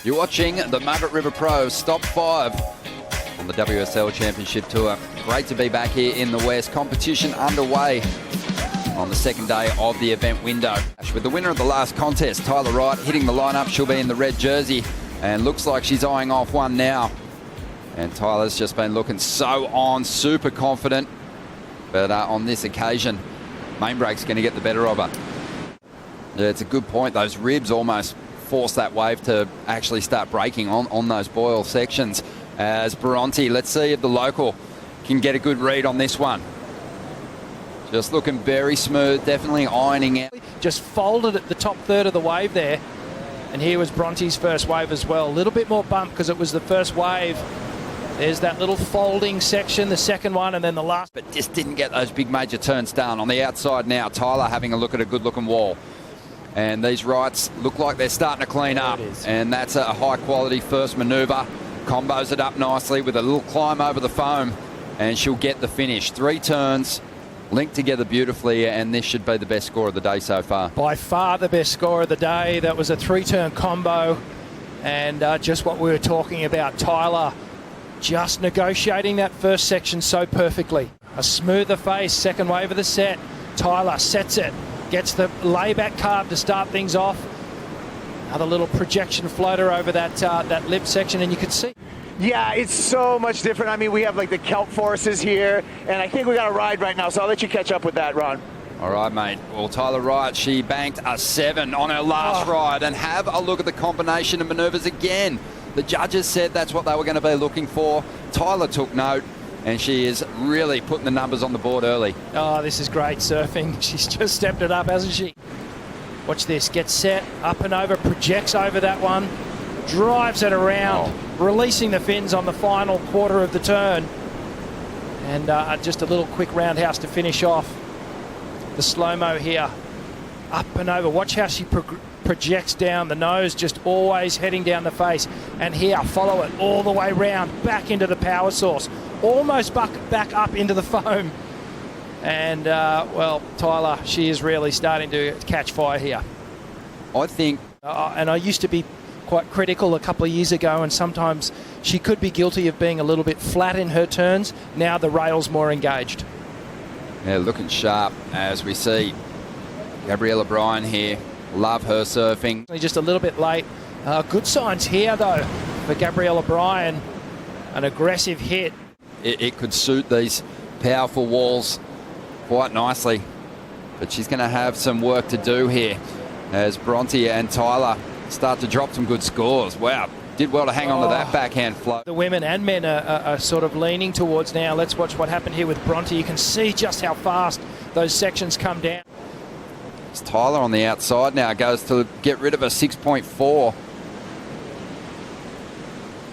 You're watching the Margaret River Pros Top 5 on the WSL Championship Tour. Great to be back here in the West. Competition underway on the second day of the event window. With the winner of the last contest, Tyler Wright, hitting the lineup. She'll be in the red jersey and looks like she's eyeing off one now. And Tyler's just been looking so on, super confident. But on this occasion, main brake's going to get the better of her. Yeah, it's a good point. Those ribs almost force that wave to actually start braking on those boil sections. As Bronte, let's see if the local can get a good read on this one. Just looking very smooth, definitely ironing out. Just folded at the top third of the wave there. And here was Bronte's first wave as well. A little bit more bump because it was the first wave. There's that little folding section, the second one, and then the last. But just didn't get those big major turns done. On the outside now, Tyler having a look at a good-looking wall. And these Wrights look like they're starting to clean up. And that's a high-quality first manoeuvre. Combos it up nicely with a little climb over the foam. And she'll get the finish. 3 turns, linked together beautifully, and this should be the best score of the day so far. By far the best score of the day. That was a 3-turn combo. And just what we were talking about, Tyler just negotiating that first section so perfectly. A smoother face, second wave of the set. Tyler sets it, gets the layback carb to start things off. Another little projection floater over that lip section, and you could see. Yeah, it's so much different. I mean, we have like the kelp forces here, and I think we got a ride right now, so I'll let you catch up with that, Ron. All right, mate. Well, Tyler Wright, she banked a 7 on her last ride, and have a look at the combination of manoeuvres again. The judges said that's what they were going to be looking for. Tyler took note, and she is really putting the numbers on the board early. Oh, this is great surfing. She's just stepped it up, hasn't she? Watch this. Gets set, up and over, projects over that one, drives it around, releasing the fins on the final quarter of the turn. And just a little quick roundhouse to finish off the slow-mo here. Up and over. Watch how she projects down the nose, just always heading down the face. And here, follow it all the way round, back into the power source, almost back up into the foam. And, well, Tyler, she is really starting to catch fire here. I think... and I used to be quite critical a couple of years ago, and sometimes she could be guilty of being a little bit flat in her turns. Now the rail's more engaged. Yeah, looking sharp as we see Gabriela Bryan here. Love her surfing. Just a little bit late. Good signs here, though, for Gabriela Bryan. An aggressive hit. It could suit these powerful walls quite nicely. But she's going to have some work to do here as Bronte and Tyler start to drop some good scores. Wow, did well to hang on to that backhand flow. The women and men are sort of leaning towards now. Let's watch what happened here with Bronte. You can see just how fast those sections come down. It's Tyler on the outside now, goes to get rid of a 6.4.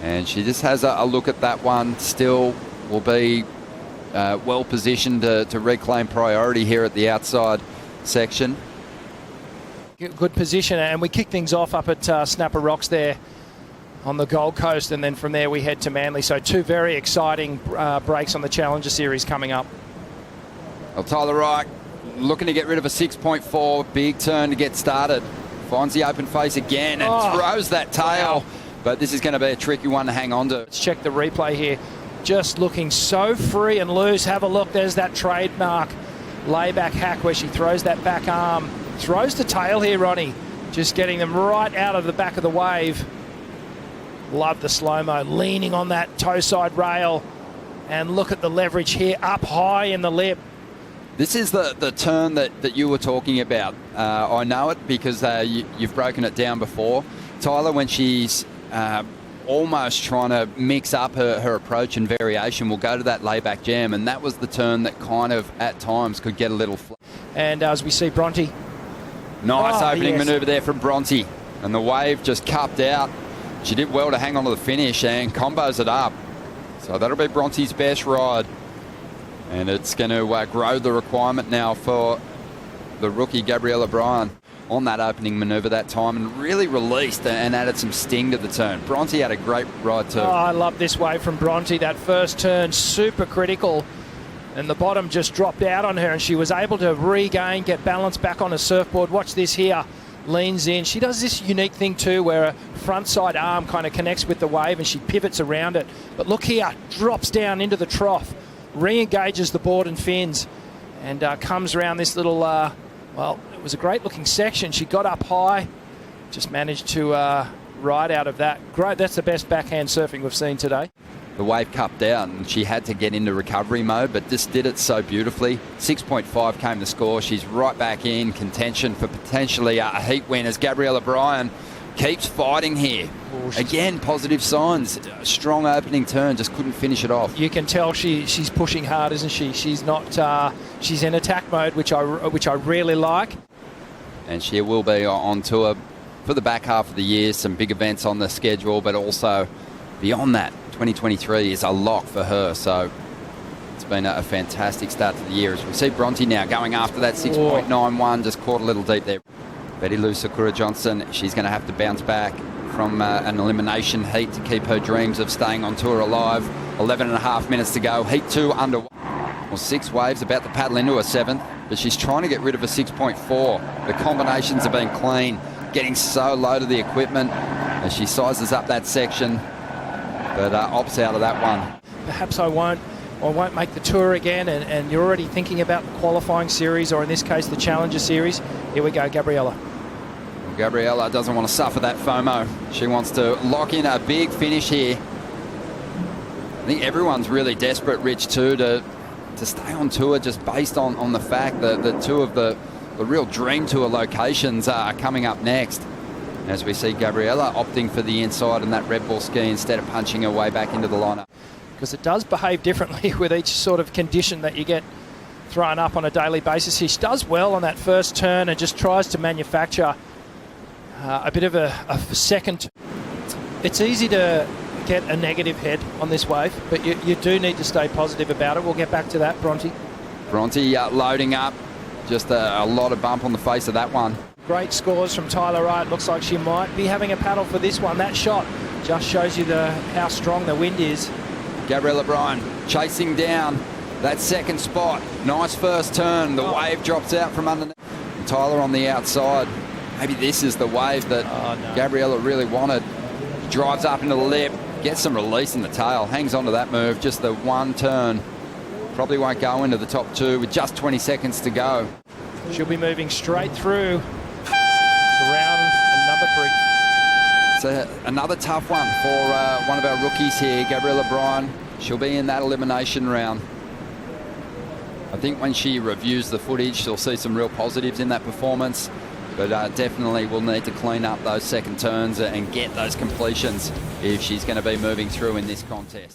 And she just has a look at that one. Still will be well positioned to reclaim priority here at the outside section. Good position, and we kick things off up at Snapper Rocks there on the Gold Coast, and then from there we head to Manly. So 2 very exciting breaks on the Challenger Series coming up. Well, Tyler Wright looking to get rid of a 6.4. Big turn to get started. Finds the open face again and throws that tail. Wow. But this is going to be a tricky one to hang on to. Let's check the replay here. Just looking so free and loose. Have a look. There's that trademark layback hack where she throws that back arm. Throws the tail here, Ronnie. Just getting them right out of the back of the wave. Love the slow-mo. Leaning on that toe side rail. And look at the leverage here. Up high in the lip. This is the turn that you were talking about. I know it because you've broken it down before. Tyler, when she's almost trying to mix up her approach and variation, will go to that layback jam, and that was the turn that kind of, at times, could get a little flat. And as we see Bronte. Nice opening manoeuvre there from Bronte. And the wave just cupped out. She did well to hang on to the finish and combos it up. So that'll be Bronte's best ride. And it's going to grow the requirement now for the rookie Gabriela Bryan on that opening manoeuvre that time, and really released and added some sting to the turn. Bronte had a great ride too. I love this wave from Bronte. That first turn, super critical. And the bottom just dropped out on her, and she was able to regain, get balance back on a surfboard. Watch this here. leans in. She does this unique thing too where her front side arm kind of connects with the wave and she pivots around it. But look here, drops down into the trough, re-engages the board and fins, and comes around this little, well, it was a great looking section. She got up high, just managed to ride out of that. Great, that's the best backhand surfing we've seen today. The wave cupped out and she had to get into recovery mode, but just did it so beautifully. 6.5 came the score. She's right back in contention for potentially a heat win as Gabriela Bryan keeps fighting here. Again, positive signs. Strong opening turn, just couldn't finish it off. You can tell she's pushing hard, isn't she? She's not. She's in attack mode, which I really like. And she will be on tour for the back half of the year. Some big events on the schedule, but also beyond that, 2023 is a lock for her. So it's been a fantastic start to the year. As we see Bronte now going after that 6.91, just caught a little deep there. Betty Lou Sakura-Johnson, she's going to have to bounce back from an elimination heat to keep her dreams of staying on tour alive. 11 and a half minutes to go. Heat 2 underway. Well, 6 waves about to paddle into a 7th, but she's trying to get rid of a 6.4. The combinations have been clean, getting so low to the equipment as she sizes up that section, but opts out of that one. Perhaps I won't make the tour again, and you're already thinking about the qualifying series, or in this case, the Challenger Series. Here we go, Gabriela. Gabriela doesn't want to suffer that FOMO. She wants to lock in a big finish here. I think everyone's really desperate, Rich, too, to stay on tour just based on the fact that the two of the real dream tour locations are coming up next. As we see Gabriela opting for the inside and that Red Bull ski instead of punching her way back into the lineup. Because it does behave differently with each sort of condition that you get thrown up on a daily basis. She does well on that first turn and just tries to manufacture a bit of a second. It's easy to get a negative head on this wave, but you do need to stay positive about it. We'll get back to that, Bronte. Bronte loading up. Just a lot of bump on the face of that one. Great scores from Tyler Wright. Looks like she might be having a paddle for this one. That shot just shows you how strong the wind is. Gabriela Bryan chasing down that second spot. Nice first turn. The wave drops out from underneath. And Tyler on the outside. Maybe this is the wave that Gabriela really wanted. Drives up into the lip, gets some release in the tail, hangs on to that move. Just the one turn. Probably won't go into the top 2 with just 20 seconds to go. She'll be moving straight through to round number 3. So another tough one for one of our rookies here, Gabriela Bryan. She'll be in that elimination round. I think when she reviews the footage, she'll see some real positives in that performance, but definitely will need to clean up those second turns and get those completions if she's going to be moving through in this contest.